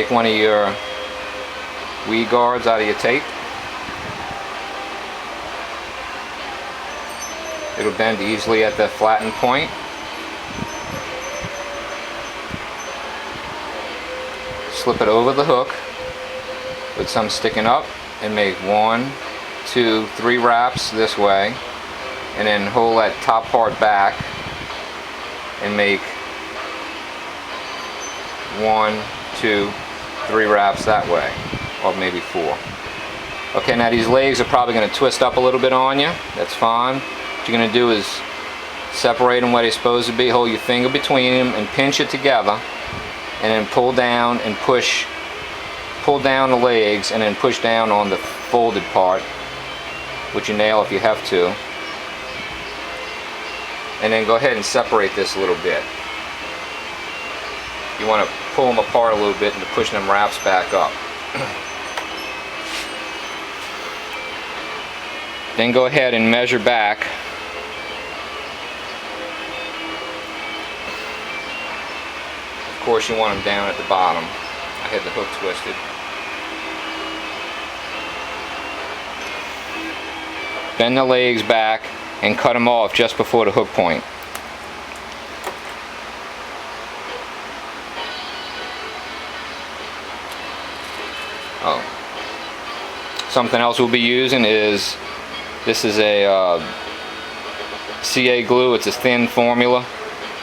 Take one of your Weedguards out of your tape. It'll bend easily at the flattened point. Slip it over the hook with some sticking up and make 1, 2, 3 wraps this way, and then hold that top part back and make 1, 2, 3 wraps that way, or maybe 4. Okay, now these legs are probably going to twist up a little bit on you. That's fine. What you're going to do is separate them where they're supposed to be, hold your finger between them and pinch it together, and then pull down and push, pull down the legs and then push down on the folded part with your nail if you have to, and then go ahead and separate this a little bit. You want to pull them apart a little bit and push them wraps back up. Then go ahead and measure back. Of course you want them down at the bottom. I had the hook twisted. Bend the legs back and cut them off just before the hook point. Something else we'll be using is, this is a CA glue. It's a thin formula,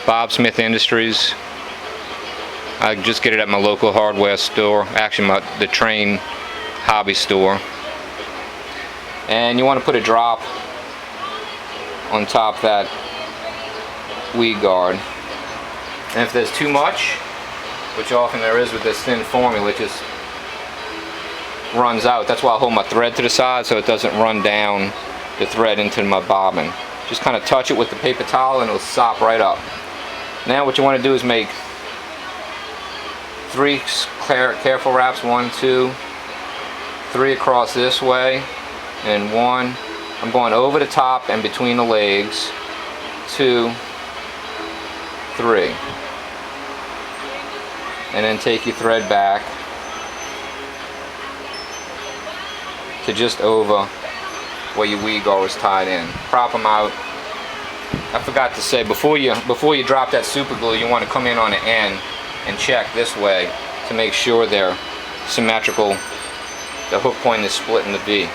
Bob Smith Industries. I just get it at my local hardware store, actually the Train hobby store. And you want to put a drop on top that Weedguard. And if there's too much, which often there is with this thin formula, it just runs out. That's why I hold my thread to the side so it doesn't run down the thread into my bobbin. Just kind of touch it with the paper towel and it'll sop right up. Now what you want to do is make 3 careful wraps, 1, 2, 3 across this way, and 1. I'm going over the top and between the legs, 2, 3. And then take your thread back to just over where your Weedguard was tied in. Prop them out. I forgot to say, before you drop that super glue, you want to come in on the end and check this way to make sure they're symmetrical. The hook point is split in the V.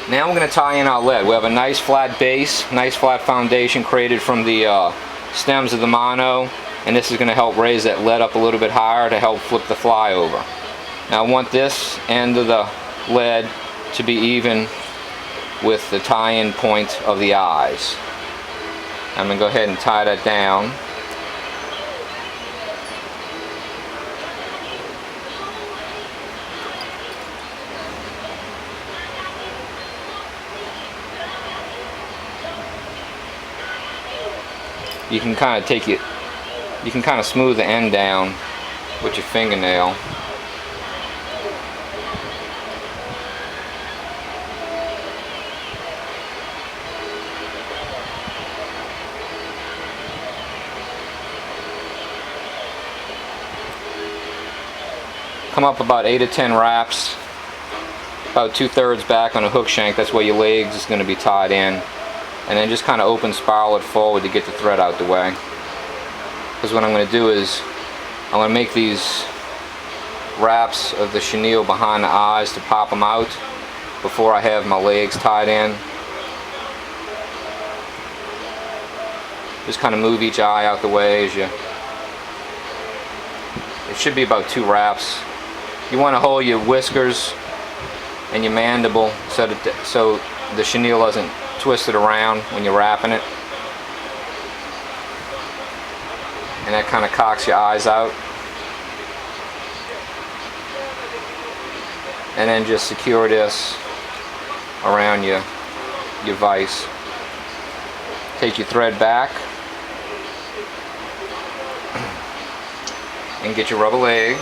Now we're going to tie in our lead. We have a nice flat base, nice flat foundation created from the stems of the mono, and this is going to help raise that lead up a little bit higher to help flip the fly over. Now I want this end of the lead to be even with the tie-in point of the eyes. I'm going to go ahead and tie that down. You can kind of smooth the end down with your fingernail. Come up about 8 to 10 wraps, about 2/3 back on a hook shank. That's where your legs is going to be tied in. And then just kind of open spiral it forward to get the thread out the way. Because what I'm going to do is I'm going to make these wraps of the chenille behind the eyes to pop them out before I have my legs tied in. Just kind of move each eye out the way as you. It should be about 2 wraps. You want to hold your whiskers and your mandible so the chenille doesn't twist it around when you're wrapping it, and that kind of cocks your eyes out. And then just secure this around your vise. Take your thread back and get your rubber leg,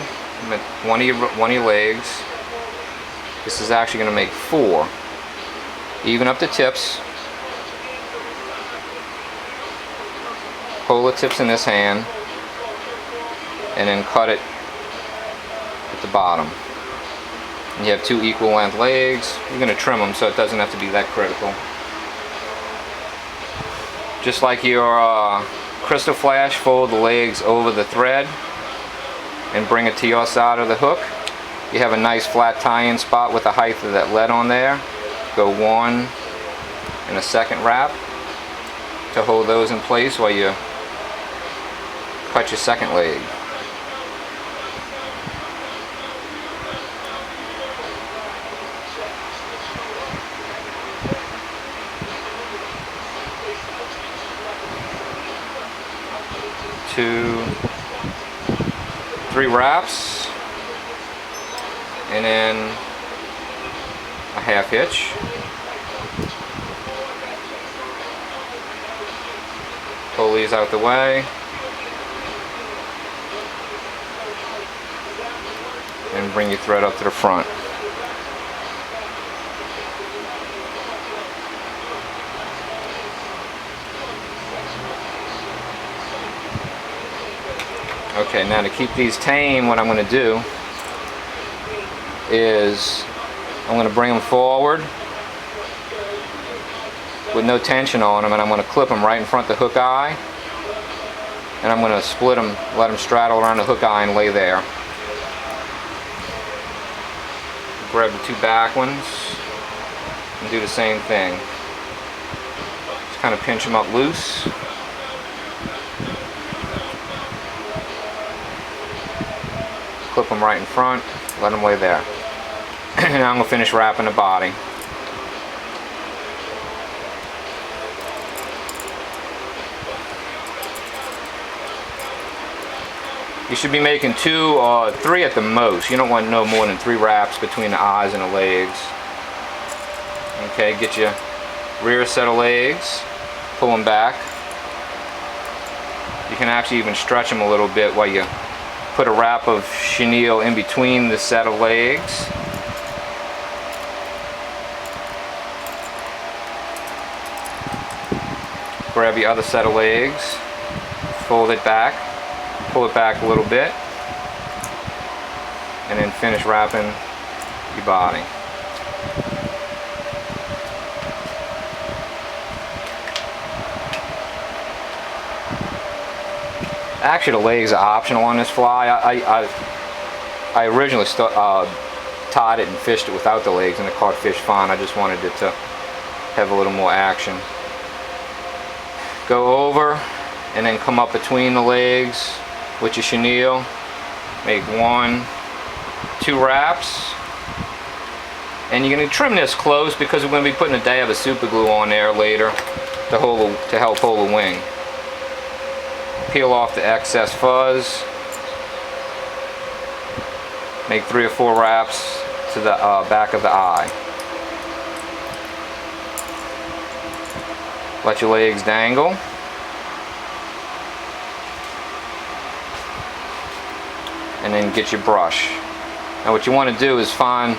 one of your legs. This is actually going to make 4. Even up the tips. Hold the tips in this hand. and then cut it at the bottom. And you have 2 equal length legs. You're going to trim them so it doesn't have to be that critical. Just like your Krystal flash, fold the legs over the thread and bring it to your side of the hook. You have a nice flat tie-in spot with the height of that lead on there. Go 1 and a second wrap to hold those in place while you cut your second leg. Two, 3 wraps, and then a half hitch. Pull these out the way, and bring your thread up to the front. Okay, now to keep these tame, what I'm going to do is I'm going to bring them forward with no tension on them, and I'm going to clip them right in front of the hook eye, and I'm going to split them, let them straddle around the hook eye and lay there. Grab the 2 back ones and do the same thing. Just kind of pinch them up loose. Clip them right in front, let them lay there. And now I'm going to finish wrapping the body. You should be making 2 or 3 at the most. You don't want no more than 3 wraps between the eyes and the legs. Okay, get your rear set of legs, pull them back. You can actually even stretch them a little bit while you put a wrap of chenille in between the set of legs. Grab your other set of legs, fold it back, pull it back a little bit, and then finish wrapping your body. Actually, the legs are optional on this fly. I originally tied it and fished it without the legs, and it caught fish fine. I just wanted it to have a little more action. Go over and then come up between the legs with your chenille. Make 1, 2 wraps. And you're going to trim this close because we're going to be putting a dab of super glue on there later to help hold the wing. Peel off the excess fuzz. Make 3 or 4 wraps to the back of the eye. Let your legs dangle. And then get your brush. Now what you want to do is find,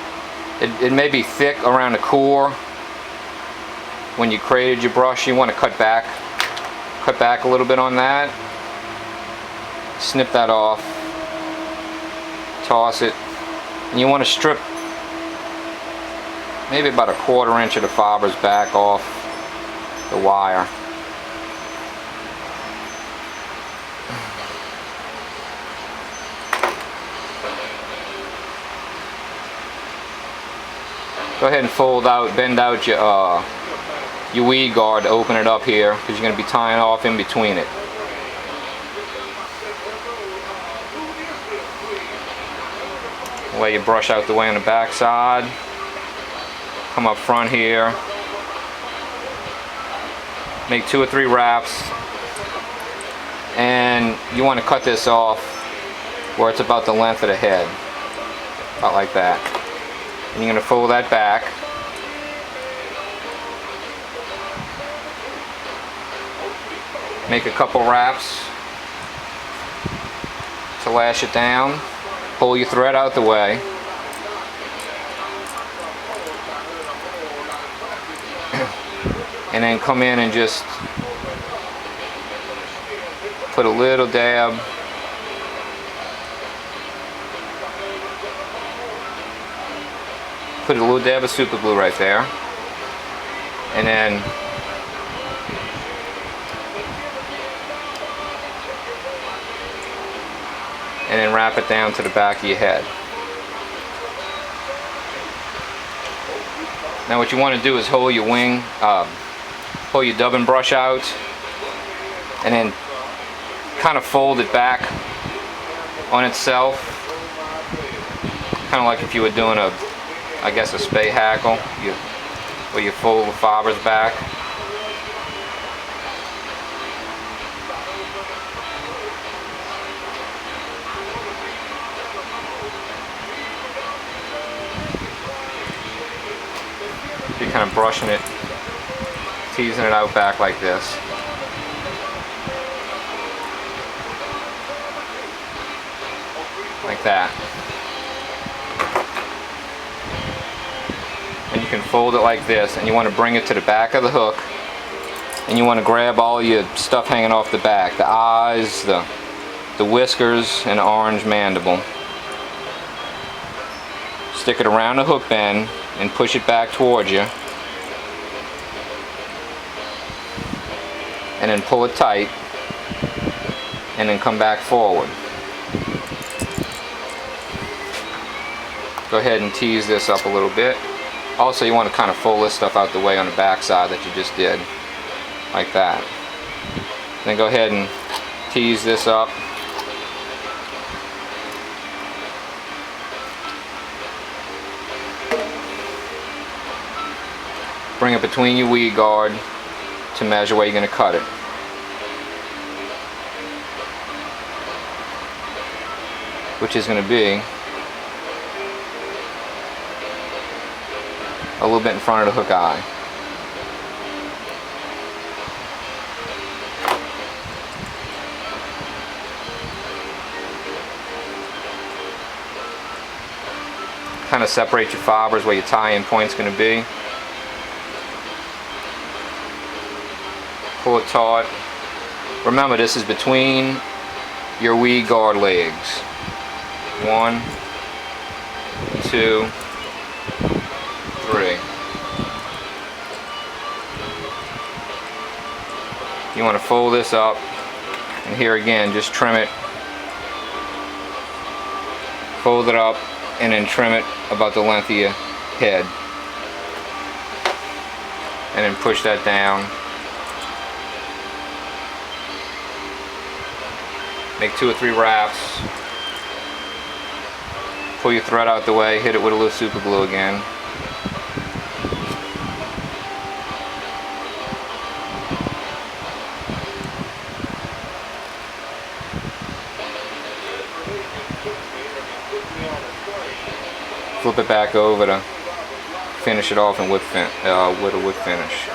it may be thick around the core. When you created your brush, you want to cut back a little bit on that. Snip that off. Toss it. And you want to strip maybe about a 1/4 inch of the fibers back off the wire. Go ahead and fold out, bend out your weed guard to open it up here, because you're going to be tying off in between it. Lay your brush out the way on the back side. Come up front here. Make 2 or 3 wraps. And you want to cut this off where it's about the length of the head. About like that. And you're going to fold that back. Make a couple wraps to lash it down. Pull your thread out the way. And then come in and just put a little dab put a little dab of super glue right there, and then wrap it down to the back of your head. Now what you want to do is hold your wing, pull your dubbing brush out, and then kind of fold it back on itself, kind of like if you were doing a, I guess, a spay hackle, where you fold the fibers back. You're kind of brushing it, teasing it out back like this. Like that. And you can fold it like this, and you want to bring it to the back of the hook, and you want to grab all your stuff hanging off the back, the eyes, the whiskers, and the orange mandible. Stick it around the hook bend and push it back towards you, and then pull it tight, and then come back forward. Go ahead and tease this up a little bit. Also, you want to kind of fold this stuff out the way on the back side that you just did, like that. Then go ahead and tease this up. Bring it between your Weedguard to measure where you're going to cut it. Which is going to be a little bit in front of the hook eye. Kind of separate your fibers where your tie-in point's going to be. Pull it taut. Remember, this is between your Weedguard legs. 1, 2, 3. You want to fold this up, and here again, just trim it. Fold it up, and then trim it about the length of your head. And then push that down. Make 2 or 3 wraps. Pull your thread out the way, hit it with a little super glue again. Flip it back over to finish it off and with a whip finish.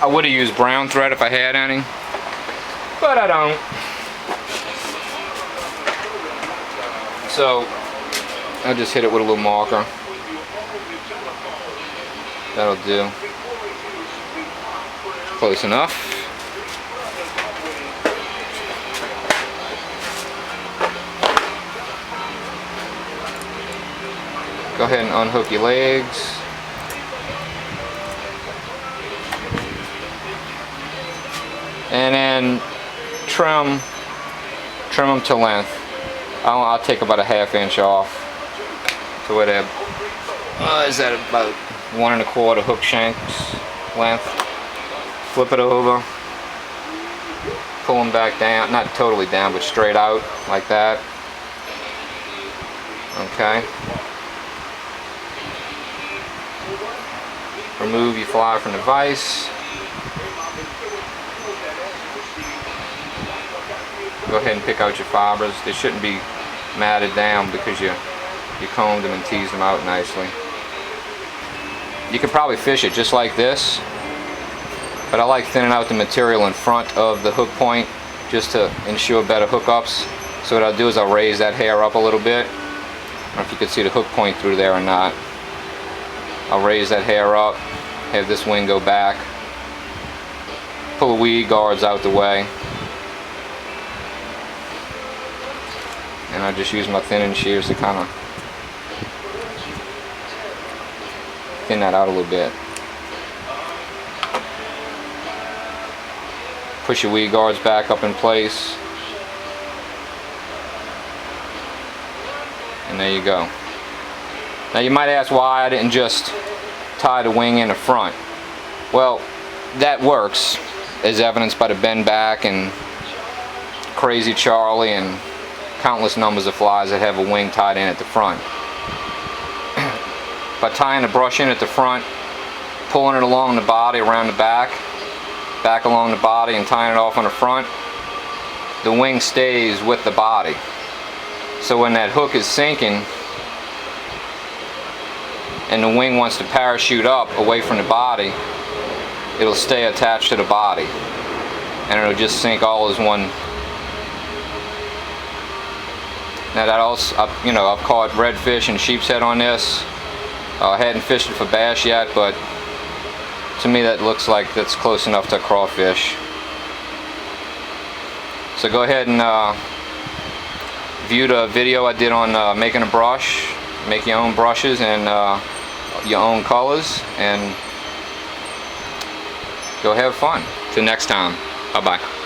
I would have used brown thread if I had any, but I don't. So I'll just hit it with a little marker. That'll do. Close enough. Go ahead and unhook your legs. And then trim them to length. I'll take about a ½ inch off to where they're, is that about 1 1/4 hook shanks length. Flip it over, pull them back down, not totally down, but straight out like that. Okay. Remove your fly from the vise. Go ahead and pick out your fibers. They shouldn't be matted down because you combed them and teased them out nicely. You could probably fish it just like this, but I like thinning out the material in front of the hook point just to ensure better hookups. So what I'll do is I'll raise that hair up a little bit. I don't know if you can see the hook point through there or not. I'll raise that hair up, have this wing go back, pull the weed guards out the way, and I just use my thinning shears to kind of thin that out a little bit. Push your weed guards back up in place, and there you go. Now you might ask why I didn't just tie the wing in the front. Well, that works, as evidenced by the bend back and Crazy Charlie and countless numbers of flies that have a wing tied in at the front. By tying the brush in at the front, pulling it along the body, around the back along the body, and tying it off on the front, the wing stays with the body. So when that hook is sinking and the wing wants to parachute up away from the body, it'll stay attached to the body and it'll just sink all as one. Now that also, I've caught redfish and sheep's head on this. I hadn't fished it for bass yet, but to me that looks like that's close enough to a crawfish. So go ahead and view the video I did on making a brush. Make your own brushes and your own colors, and go have fun. Till next time, bye bye.